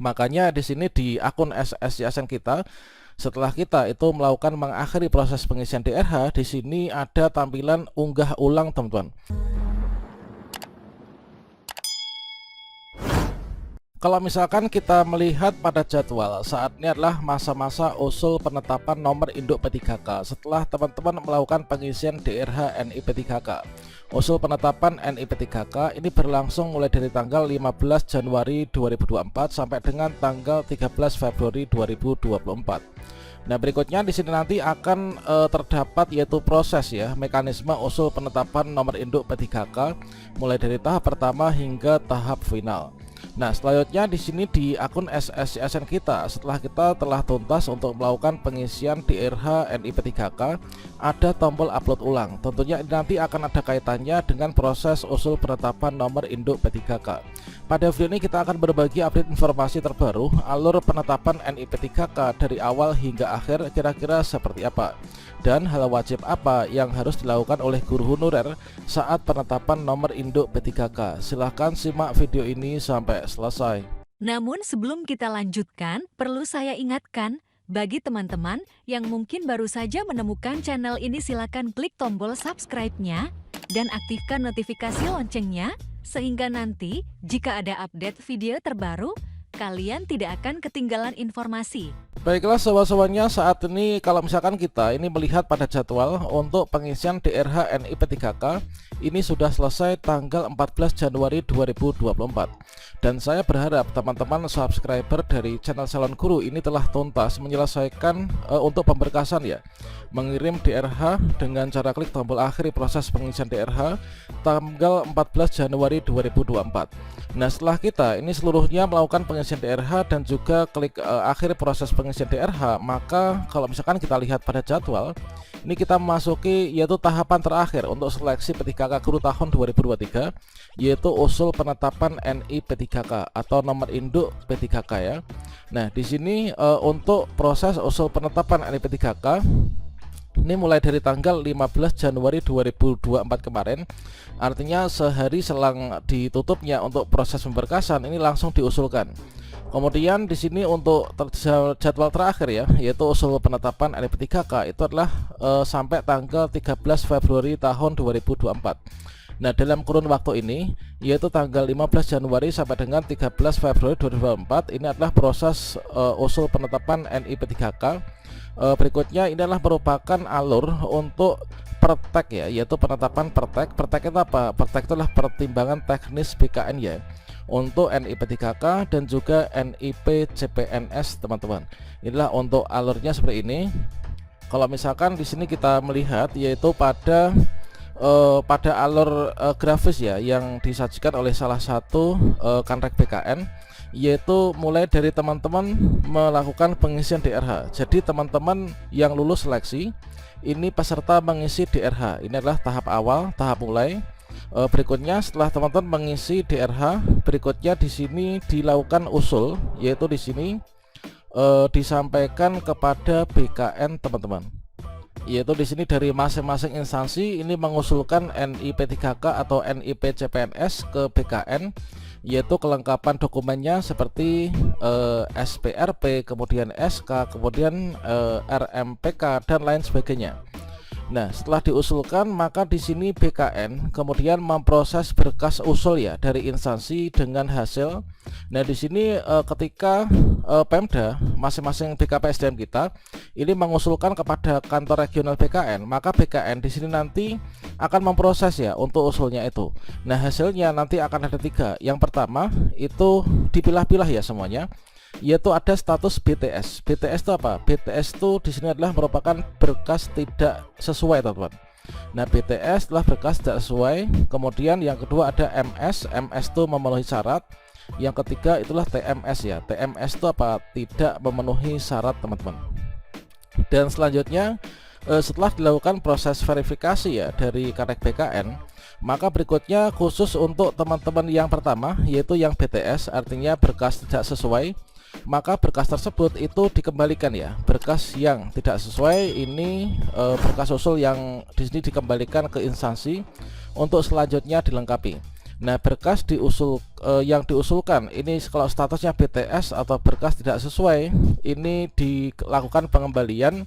Makanya di sini di akun SSCSN kita, setelah kita itu melakukan mengakhiri proses pengisian DRH, di sini ada tampilan unggah ulang, teman-teman. Kalau misalkan kita melihat pada jadwal, saat ini adalah masa-masa usul penetapan nomor induk P3K setelah teman-teman melakukan pengisian DRH NIP3K. Usul penetapan NIP3K ini berlangsung mulai dari tanggal 15 Januari 2024 sampai dengan tanggal 13 Februari 2024. Nah, berikutnya di sini nanti akan terdapat yaitu proses ya, mekanisme usul penetapan nomor induk P3K mulai dari tahap pertama hingga tahap final. Nah, selanjutnya di sini di akun SSCSN kita, setelah kita telah tuntas untuk melakukan pengisian DRH NIP3K, ada tombol upload ulang. Tentunya ini nanti akan ada kaitannya dengan proses usul penetapan nomor induk P3K. Pada video ini kita akan berbagi update informasi terbaru alur penetapan NIP3K dari awal hingga akhir kira-kira seperti apa, dan hal wajib apa yang harus dilakukan oleh guru honorer saat penetapan nomor induk P3K. Silahkan simak video ini sampai selesai. Namun sebelum kita lanjutkan, perlu saya ingatkan, bagi teman-teman yang mungkin baru saja menemukan channel ini, silakan klik tombol subscribe-nya dan aktifkan notifikasi loncengnya, sehingga nanti jika ada update video terbaru, kalian tidak akan ketinggalan informasi. Baiklah sobat-sobatnya, saat ini kalau misalkan kita ini melihat pada jadwal untuk pengisian DRH NIP3K ini sudah selesai tanggal 14 Januari 2024. Dan saya berharap teman-teman subscriber dari channel Salon Guru ini telah tuntas menyelesaikan untuk pemberkasan ya, mengirim DRH dengan cara klik tombol akhiri proses pengisian DRH tanggal 14 Januari 2024. Nah, setelah kita ini seluruhnya melakukan pengisian DRH dan juga klik akhir proses pengisian DRH, maka kalau misalkan kita lihat pada jadwal, ini kita memasuki yaitu tahapan terakhir untuk seleksi P3K Guru tahun 2023, yaitu usul penetapan NIP3K atau nomor induk P3K ya. Nah, di sini untuk proses usul penetapan NIP3K ini mulai dari tanggal 15 Januari 2024 kemarin, artinya sehari selang ditutupnya untuk proses pemberkasan ini langsung diusulkan. Kemudian di sini untuk jadwal terakhir ya, yaitu usul penetapan NIP3K itu adalah sampai tanggal 13 Februari tahun 2024. Nah, dalam kurun waktu ini yaitu tanggal 15 Januari sampai dengan 13 Februari 2024 ini adalah proses usul penetapan NIP3K. Berikutnya ini adalah merupakan alur untuk pertek ya, yaitu penetapan pertek. Pertek itu apa? Pertek itu adalah pertimbangan teknis BKN ya, untuk NIP3K dan juga NIP CPNS, teman-teman. Inilah untuk alurnya seperti ini. Kalau misalkan di sini kita melihat yaitu pada alur grafis ya yang disajikan oleh salah satu kanrek BKN, yaitu mulai dari teman-teman melakukan pengisian DRH. Jadi teman-teman yang lulus seleksi ini peserta mengisi DRH. Ini adalah tahap awal, tahap mulai. Berikutnya setelah teman-teman mengisi DRH, berikutnya di sini dilakukan usul, yaitu di sini disampaikan kepada BKN, teman-teman. Yaitu di sini dari masing-masing instansi ini mengusulkan NIP3K atau NIP CPNS ke BKN, yaitu kelengkapan dokumennya seperti SPRP, kemudian SK, kemudian RMPK dan lain sebagainya. Nah, setelah diusulkan maka di sini BKN kemudian memproses berkas usul ya dari instansi dengan hasil. Nah, di sini ketika Pemda masing-masing BKPSDM kita ini mengusulkan kepada kantor regional BKN, maka BKN di sini nanti akan memproses ya untuk usulnya itu. Nah, hasilnya nanti akan ada 3. Yang pertama itu dipilah-pilah ya semuanya, yaitu ada status BTS. BTS itu apa? BTS itu di sini adalah merupakan berkas tidak sesuai, teman-teman. Nah, BTS adalah berkas tidak sesuai. Kemudian yang kedua ada MS. MS itu memenuhi syarat. Yang ketiga itulah TMS ya. TMS itu apa? Tidak memenuhi syarat, teman-teman. Dan selanjutnya setelah dilakukan proses verifikasi ya dari kanrek BKN, maka berikutnya khusus untuk teman-teman yang pertama yaitu yang BTS, artinya berkas tidak sesuai, maka berkas tersebut itu dikembalikan ya. Berkas yang tidak sesuai ini berkas usul yang di sini dikembalikan ke instansi untuk selanjutnya dilengkapi. Nah, berkas yang diusulkan ini kalau statusnya BTS atau berkas tidak sesuai, ini dilakukan pengembalian,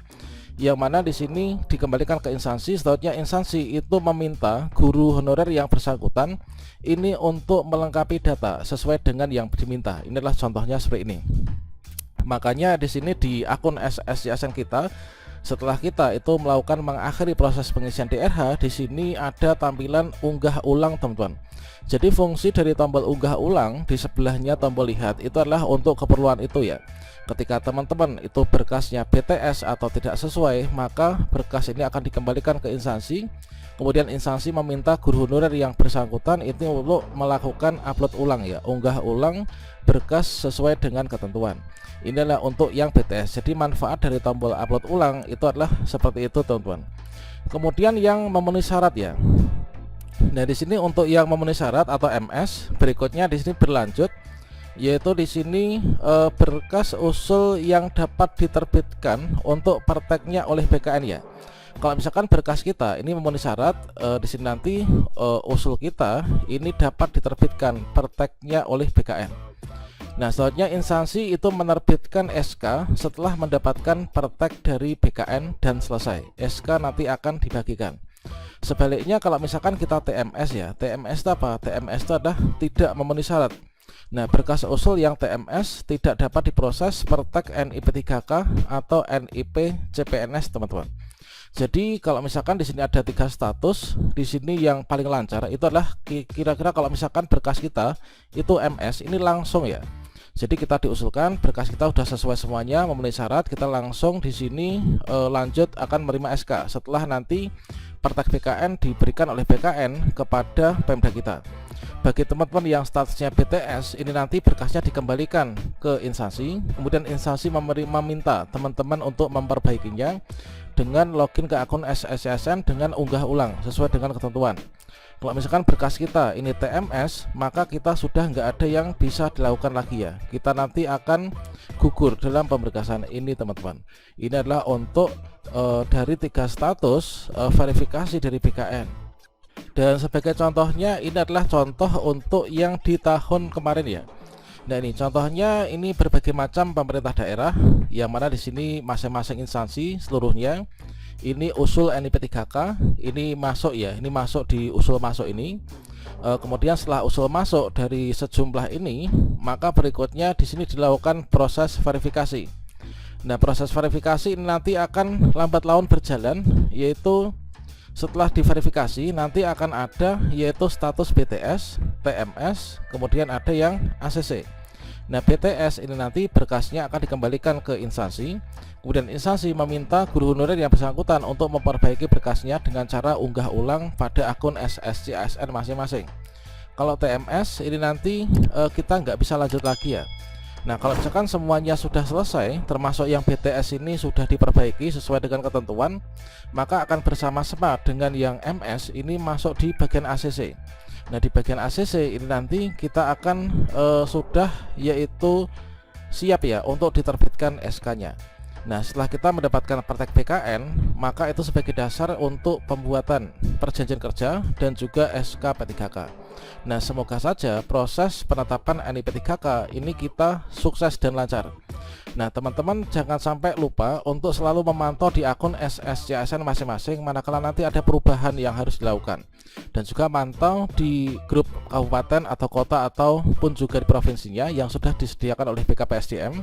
yang mana di sini dikembalikan ke instansi. Selanjutnya instansi itu meminta guru honorer yang bersangkutan ini untuk melengkapi data sesuai dengan yang diminta. Ini adalah contohnya seperti ini. Makanya di sini di akun SSJSN kita, setelah kita itu melakukan mengakhiri proses pengisian DRH, di sini ada tampilan unggah ulang, teman-teman. Jadi fungsi dari tombol unggah ulang di sebelahnya tombol lihat itu adalah untuk keperluan itu ya. Ketika teman-teman itu berkasnya BTS atau tidak sesuai, maka berkas ini akan dikembalikan ke instansi. Kemudian instansi meminta guru honorer yang bersangkutan itu untuk melakukan upload ulang ya, unggah ulang berkas sesuai dengan ketentuan. Inilah untuk yang BTS. Jadi manfaat dari tombol upload ulang itu adalah seperti itu, teman-teman. Kemudian yang memenuhi syarat ya. Nah, di sini untuk yang memenuhi syarat atau MS, berikutnya di sini berlanjut, yaitu di sini berkas usul yang dapat diterbitkan untuk prakteknya oleh BKN ya. Kalau misalkan berkas kita ini memenuhi syarat, di sini nanti usul kita ini dapat diterbitkan prakteknya oleh BKN. Nah, selanjutnya instansi itu menerbitkan SK setelah mendapatkan praktek dari BKN dan selesai. SK nanti akan dibagikan. Sebaliknya kalau misalkan kita TMS ya, TMS itu apa? TMS itu adalah tidak memenuhi syarat. Nah, berkas usul yang TMS tidak dapat diproses praktek NIP3K atau NIP CPNS, teman-teman. Jadi kalau misalkan di sini ada 3 status, di sini yang paling lancar itu adalah kira-kira kalau misalkan berkas kita itu MS ini langsung ya. Jadi kita diusulkan berkas kita sudah sesuai semuanya, memenuhi syarat, kita langsung di sini lanjut akan menerima SK setelah nanti praktek BKN diberikan oleh BKN kepada Pemda kita. Bagi teman-teman yang statusnya BTS, ini nanti berkasnya dikembalikan ke instansi, kemudian instansi meminta teman-teman untuk memperbaikinya dengan login ke akun SSJSN dengan unggah ulang sesuai dengan ketentuan. Kalau misalkan berkas kita ini TMS, maka kita sudah nggak ada yang bisa dilakukan lagi ya. Kita nanti akan gugur dalam pemberkasan ini, teman-teman. Ini adalah untuk dari 3 status verifikasi dari BKN. Dan sebagai contohnya, ini adalah contoh untuk yang di tahun kemarin ya. Nah, ini contohnya, ini berbagai macam pemerintah daerah, yang mana di sini masing-masing instansi seluruhnya. Ini usul NIP3K, ini masuk ya, ini masuk di usul masuk ini. Kemudian setelah usul masuk dari sejumlah ini, maka berikutnya di sini dilakukan proses verifikasi. Nah, proses verifikasi ini nanti akan lambat laun berjalan, yaitu setelah diverifikasi nanti akan ada yaitu status BTS, TMS, kemudian ada yang ACC. Nah, BTS ini nanti berkasnya akan dikembalikan ke instansi. Kemudian instansi meminta guru honorer yang bersangkutan untuk memperbaiki berkasnya dengan cara unggah ulang pada akun SSJSN masing-masing. Kalau TMS ini nanti kita nggak bisa lanjut lagi ya. Nah, kalau misalkan semuanya sudah selesai, termasuk yang BTS ini sudah diperbaiki sesuai dengan ketentuan, maka akan bersama-sama dengan yang MS ini masuk di bagian ACC. Nah, di bagian ACC ini nanti kita akan sudah yaitu siap ya untuk diterbitkan SK-nya. Nah, setelah kita mendapatkan praktek BKN, maka itu sebagai dasar untuk pembuatan perjanjian kerja dan juga SK P3K. Nah, semoga saja proses penetapan NIP3K ini kita sukses dan lancar. Nah, teman-teman jangan sampai lupa untuk selalu memantau di akun SSJSN masing-masing manakala nanti ada perubahan yang harus dilakukan. Dan juga mantau di grup kabupaten atau kota ataupun juga di provinsinya yang sudah disediakan oleh BKPSDM.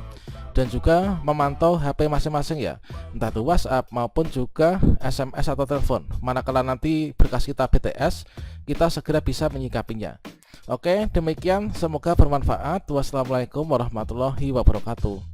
Dan juga memantau HP masing-masing ya, entah itu WhatsApp maupun juga SMS atau telepon. Manakala nanti berkas kita BTS, kita segera bisa menyikapinya. Oke, demikian, semoga bermanfaat. Wassalamualaikum warahmatullahi wabarakatuh.